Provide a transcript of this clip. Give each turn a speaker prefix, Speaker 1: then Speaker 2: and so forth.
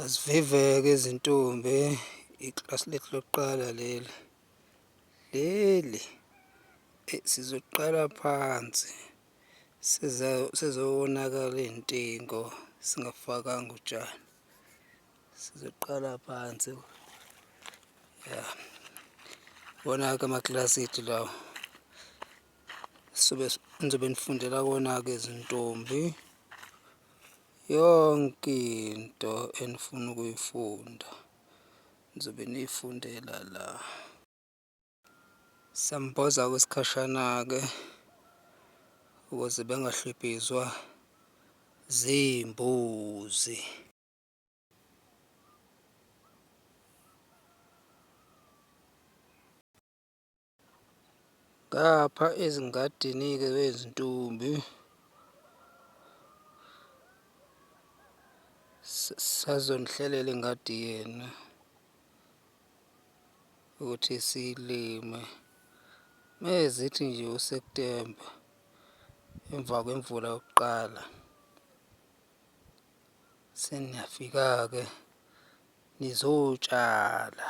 Speaker 1: Asiviveke izintombi, iklasi lethu lokuqala leli sizoqala phansi, sezowonakala iy'ntingo singafakanga utshani. Sizoqala phansi ya, wona-ke amakilasi ethu lawa nizobe nifundela kuwona-ke zintombi, yonke into enifuna ukuyifunda nizobe niyifundela la. Samboza kwesikhashana-ke ukuze bengahlwibhizwa zimbuzi. Ngapha ezingadini-ke kwezintombi sazonihlelela ingadi yenu ukuthi siyilime mezithi nje uSeptemba emva kwemvula yokuqala seniyafika-ke nizotshala.